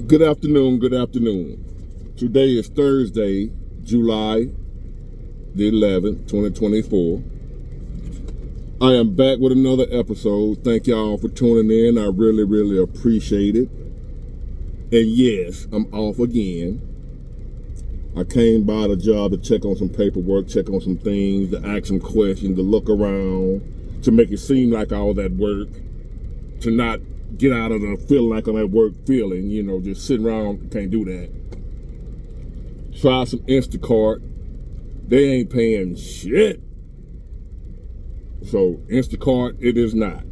Good afternoon, good afternoon. Today is Thursday, July the 11th, 2024. I am back with another episode. Thank y'all for tuning in. I really appreciate it. And yes, I'm off again. I came by the job to check on some paperwork, check on some things, to ask some questions, to look around, to make it seem like all that work, to not get out of the feeling like I'm at work feeling, just sitting around, can't do that. Try some Instacart. They ain't paying shit. So Instacart, it is not.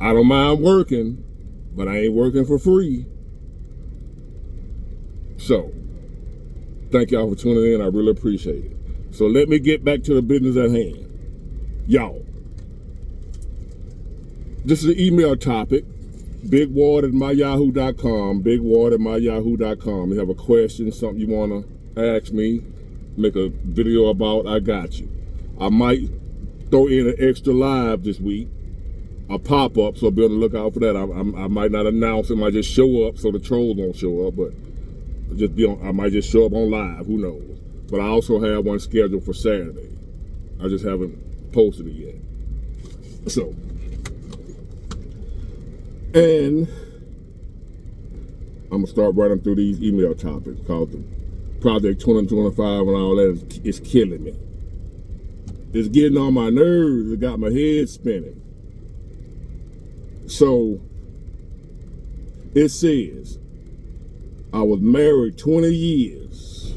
I don't mind working, but I ain't working for free. So, thank y'all for tuning in. I really appreciate it. So let me get back to the business at hand. Y'all, this is an email topic. BigWard@myyahoo.com. BigWard@myyahoo.com. You have a question, something you want to ask me, make a video about, I got you. I might throw in an extra live this week, a pop-up, so be on the lookout for that. I might not announce it, I might just show up so the trolls won't show up, but I might just show up on live, who knows. But I also have one scheduled for Saturday. I just haven't posted it yet. So, and I'm going to start running through these email topics called the Project 2025 and all that is killing me. It's getting on my nerves. It got my head spinning. So, it says, I was married 20 years.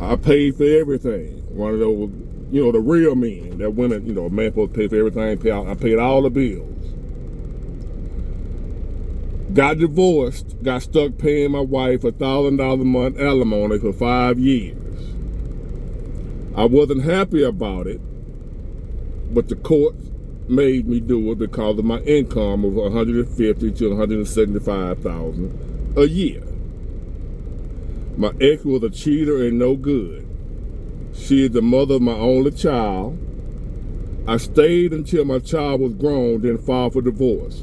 I paid for everything. One of those, the real men that women, a man supposed to pay for everything. I paid all the bills. Got divorced, got stuck paying my wife $1,000 a month alimony for 5 years. I wasn't happy about it, but the court made me do it because of my income of $150,000 to $175,000 a year. My ex was a cheater and no good. She is the mother of my only child. I stayed until my child was grown, then filed for divorce.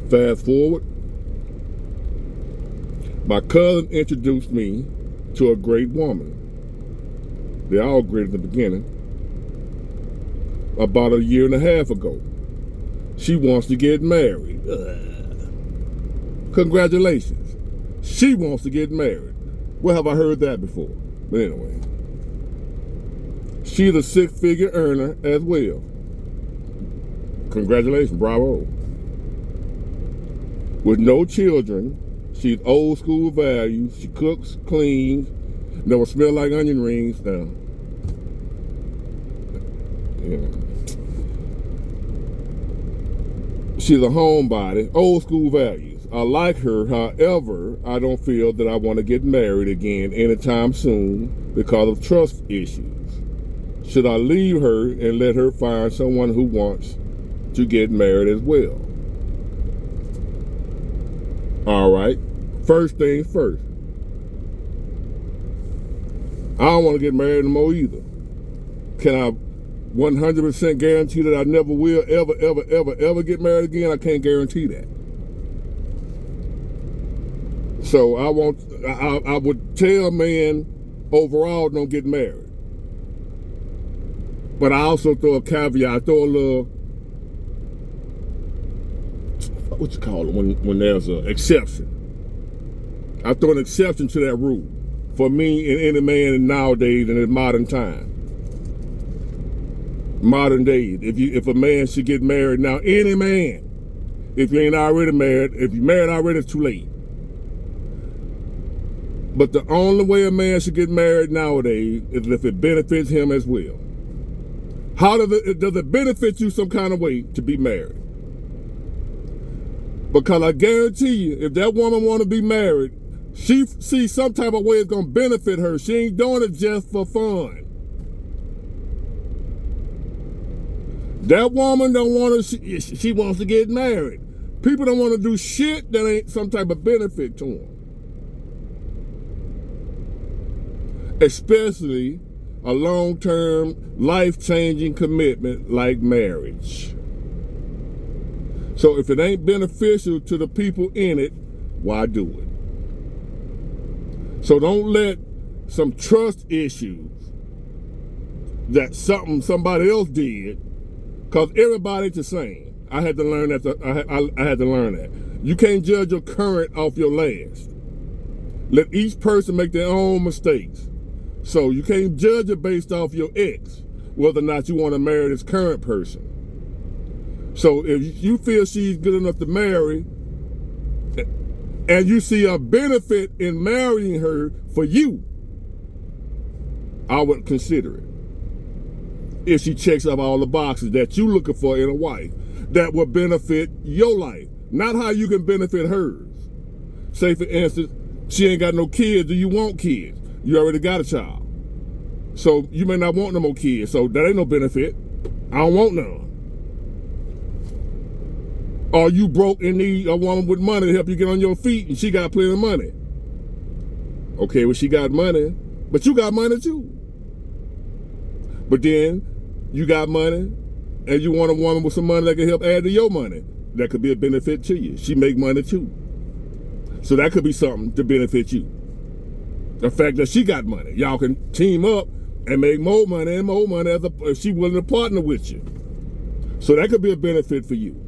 Fast forward, my cousin introduced me to a great woman. They're all great at the beginning. About 1.5 years ago. She wants to get married. Congratulations. She wants to get married. Where have I heard that before? But anyway. She's a 6-figure earner as well. Congratulations, bravo. With no children, she's old school values. She cooks, cleans, never smell like onion rings. Now, she's a homebody, old school values. I like her, however, I don't feel that I want to get married again anytime soon because of trust issues. Should I leave her and let her find someone who wants to get married as well? All right, first things first. I don't want to get married anymore either. Can I 100% guarantee that I never will ever get married again? I can't guarantee that. So I would tell men overall don't get married. But I also throw a caveat, throw a little, what you call it when there's an exception. I throw an exception to that rule for me and any man nowadays in modern time. Modern days, if a man should get married now, any man, if you ain't already married, if you're married already, it's too late. But the only way a man should get married nowadays is if it benefits him as well. How does it benefit you some kind of way to be married? Because I guarantee you, if that woman want to be married, she sees some type of way it's going to benefit her. She ain't doing it just for fun. That woman don't want to, she wants to get married. People don't want to do shit that ain't some type of benefit to them. Especially a long-term, life-changing commitment like marriage. So if it ain't beneficial to the people in it, why do it? So don't let some trust issues that somebody else did, because everybody's the same. I had to learn that. I had to learn that. You can't judge your current off your last. Let each person make their own mistakes. So you can't judge it based off your ex, whether or not you want to marry this current person. So if you feel she's good enough to marry, and you see a benefit in marrying her for you, I would consider it. If she checks off all the boxes that you're looking for in a wife, that will benefit your life, not how you can benefit hers. Say, for instance, she ain't got no kids. Do you want kids? You already got a child. So you may not want no more kids. So that ain't no benefit. I don't want none. Or you broke and need a woman with money to help you get on your feet, and she got plenty of money. Okay, well, she got money, but you got money too. But then you got money, and you want a woman with some money that can help add to your money. That could be a benefit to you. She make money too. So that could be something to benefit you. The fact that she got money. Y'all can team up and make more money if she willing to partner with you. So that could be a benefit for you.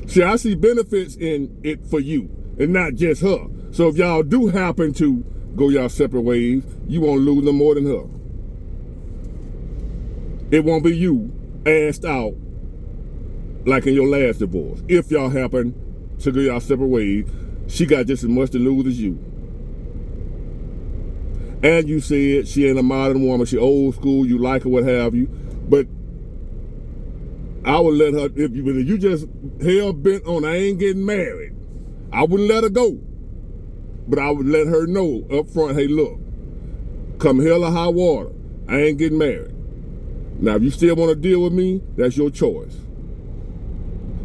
See, I see benefits in it for you and not just her. So if y'all do happen to go y'all separate ways, you won't lose no more than her. It won't be you asked out like in your last divorce. If y'all happen to go y'all separate ways, she got just as much to lose as you. And you said she ain't a modern woman, she old school, you like her, what have you. But I would let her, if you just hell bent on I ain't getting married, I wouldn't let her go. But I would let her know up front, hey, look, come hell or high water, I ain't getting married. Now, if you still want to deal with me, that's your choice.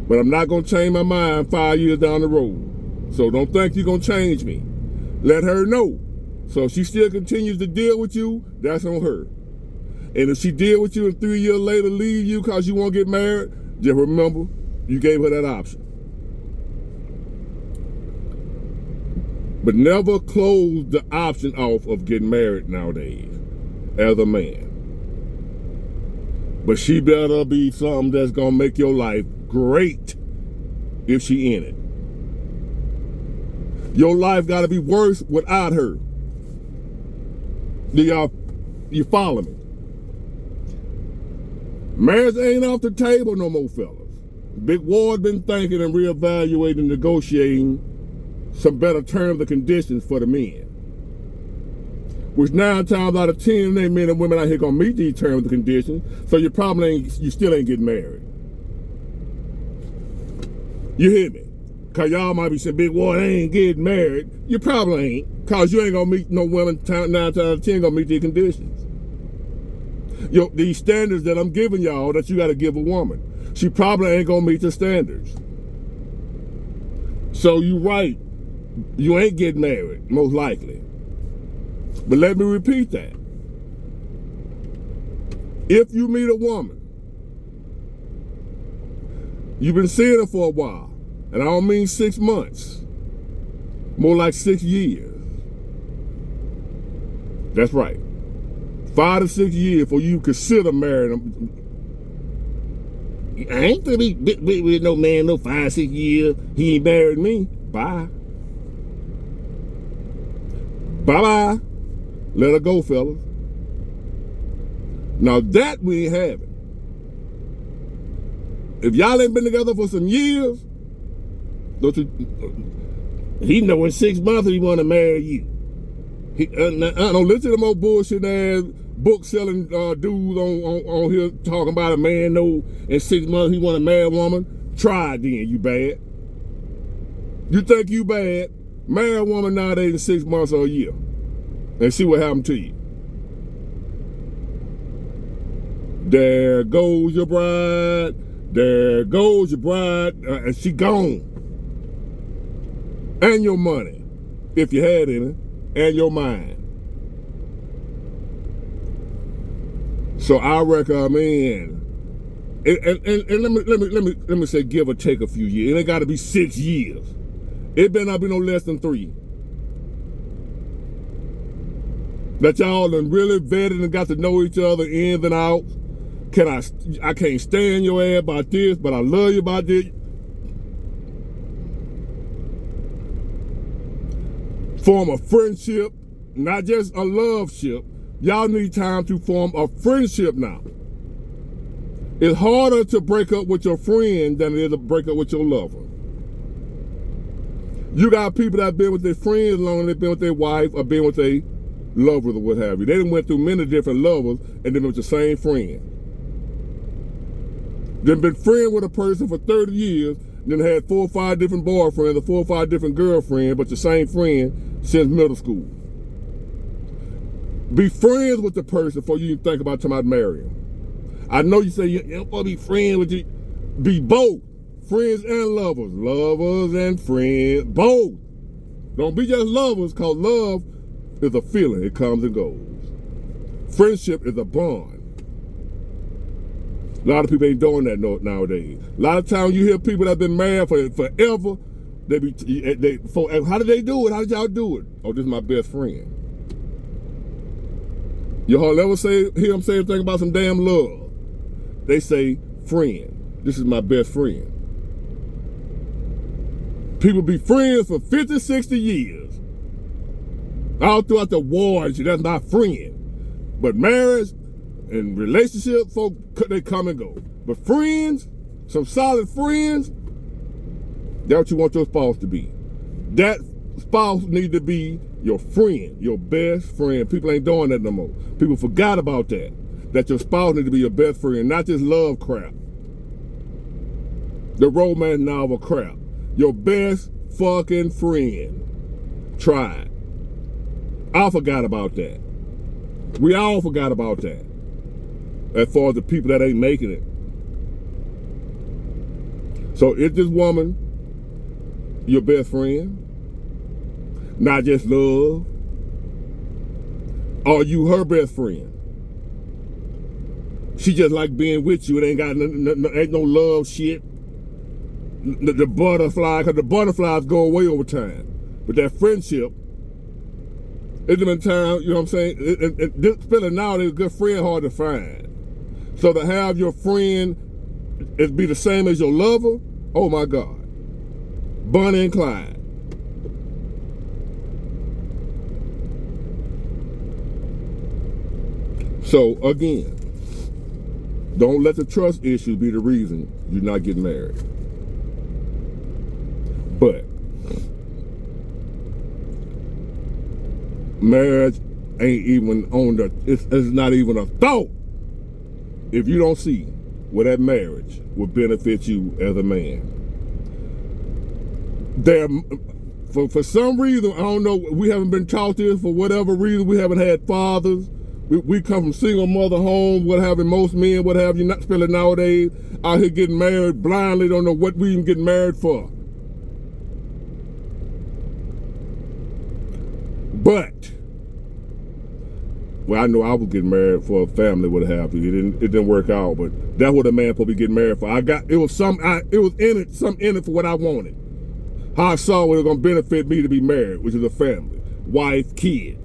But I'm not going to change my mind 5 years down the road. So don't think you're going to change me. Let her know. So if she still continues to deal with you, that's on her. And if she deal with you and 3 years later leave you because you won't get married, just remember, you gave her that option. But never close the option off of getting married nowadays as a man. But she better be something that's going to make your life great if she in it. Your life got to be worse without her. You follow me? Marriage ain't off the table no more, fellas. Big Ward been thinking and reevaluating, negotiating some better terms and conditions for the men. Which 9 times out of 10, they men and women out here gonna meet these terms and conditions, so you still ain't getting married. You hear me? Cause y'all might be saying, Big Ward, I ain't getting married. You probably ain't, cause you ain't gonna meet no women 9 times out of 10 gonna meet these conditions. These standards that I'm giving y'all that you gotta give a woman, she probably ain't gonna meet the standards. So you right, you ain't getting married, most likely. But let me repeat that. If you meet a woman, you've been seeing her for a while, and I don't mean 6 months, more like 6 years. That's right. 5 to 6 years before you consider marrying them. I ain't gonna be with no man no 5, 6 years. He ain't married me. Bye. Bye-bye. Let her go, fellas. Now that we ain't having. If y'all ain't been together for some years, he know in 6 months he want to marry you. Don't listen to them old bullshit ass book selling dudes on here talking about a man know in 6 months he want to marry a woman. Try it then, you bad. You think you bad? Marry a woman nowadays in 6 months or a year. And see what happened to you. There goes your bride. There goes your bride. And she gone. And your money, if you had any, and your mind. So I recommend And let me say, give or take a few years. It ain't got to be 6 years. It better not be no less than 3. That y'all done really vetted and got to know each other ins and outs. I can't stand your ass about this, but I love you about this. Form a friendship, not just a love ship. Y'all need time to form a friendship now. It's harder to break up with your friend than it is to break up with your lover. You got people that have been with their friends long, they've been with their wife or been with their lovers or what have you. They done went through many different lovers and then with the same friend. Then been friends with a person for 30 years, then had 4 or 5 different boyfriends or 4 or 5 different girlfriends, but the same friend since middle school. Be friends with the person before you even think about marrying them. I know you say you don't want to be friends with you. Be both. Friends and lovers. Lovers and friends. Both. Don't be just lovers, because love is a feeling. It comes and goes. Friendship is a bond. A lot of people ain't doing that nowadays. A lot of times you hear people that have been married for forever. How did they do it? How did y'all do it? Oh, this is my best friend. Y'all ever hear them say anything about some damn love? They say, friend. This is my best friend. People be friends for 50, 60 years. All throughout the war and shit, that's my friend. But marriage and relationship, folk, they come and go. But friends, some solid friends, that's what you want your spouse to be. That spouse need to be your friend, your best friend. People ain't doing that no more. People forgot about that. That your spouse need to be your best friend, not just love crap. The romance novel crap. Your best fucking friend. Try it. I forgot about that. We all forgot about that. As far as the people that ain't making it. So is this woman your best friend? Not just love? Are you her best friend? She just like being with you. It ain't got ain't no love shit. The butterfly, because the butterflies go away over time. But that friendship, it's been time, you know what I'm saying? This feeling nowadays, a good friend hard to find. So to have your friend be the same as your lover, oh my God. Bonnie and Clyde. So again, don't let the trust issue be the reason you're not getting married. But marriage ain't even on it's not even a thought if you don't see where that marriage will benefit you as a man. For some reason, I don't know, we haven't been taught this for whatever reason. We haven't had fathers. We come from single mother homes, what have you, most men, what have you, not spelling nowadays, out here getting married blindly, don't know what we even get married for. But, well, I know I was getting married for a family, what have you. It didn't work out, but that's what a man supposed to be getting married for. It was something in it for what I wanted. How I saw it was gonna benefit me to be married, which is a family, wife, kid.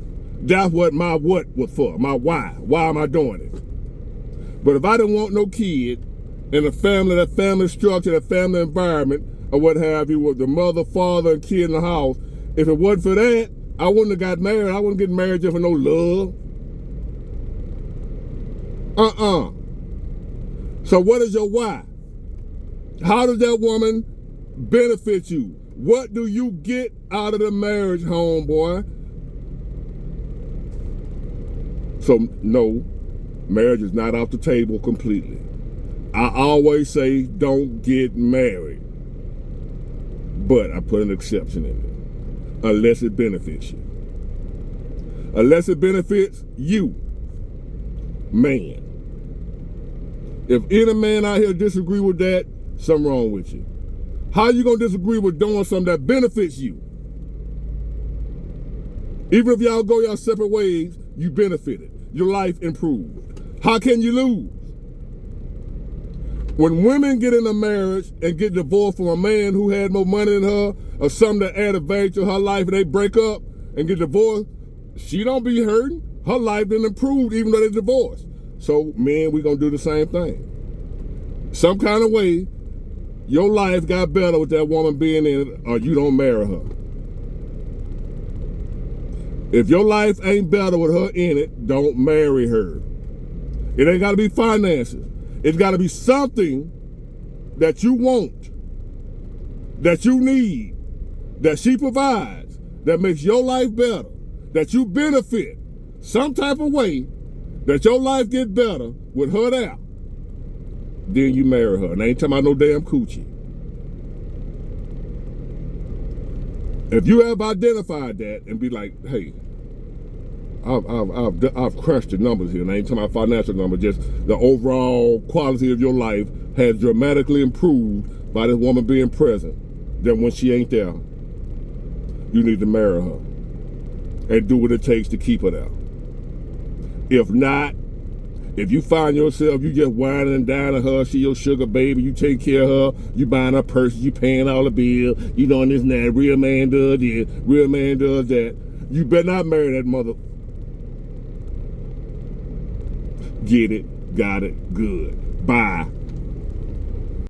That's what my what was for, my why. Why am I doing it? But if I didn't want no kid in a family, that family structure, that family environment, or what have you, with the mother, father, and kid in the house, if it wasn't for that, I wouldn't have got married. I wouldn't get married just for no love. So what is your why? How does that woman benefit you? What do you get out of the marriage, homeboy? So no, marriage is not off the table completely. I always say don't get married. But I put an exception in it. Unless it benefits you. Unless it benefits you, man. If any man out here disagree with that, something wrong with you. How you gonna disagree with doing something that benefits you? Even if y'all go your separate ways, you benefited. Your life improved. How can you lose? When women get in a marriage and get divorced from a man who had more money than her or something that added value to her life, and they break up and get divorced, she don't be hurting. Her life didn't improve even though they divorced. So men, we gonna do the same thing. Some kind of way, your life got better with that woman being in it, or you don't marry her. If your life ain't better with her in it, don't marry her. It ain't gotta be finances. It's gotta be something that you want, that you need, that she provides, that makes your life better, that you benefit some type of way, that your life get better with her there. Then you marry her. And I ain't talking about no damn coochie. If you have identified that and be like, hey, I've crushed the numbers here, and I ain't talking about financial numbers, just the overall quality of your life has dramatically improved by this woman being present, then when she ain't there, you need to marry her and do what it takes to keep her there. If not, if you find yourself, you just whining and dining her, she your sugar baby, you take care of her, you buying her purses, you paying all the bills, you doing this and that, real man does this, real man does that, you better not marry that mother. Get it, got it, good. Bye.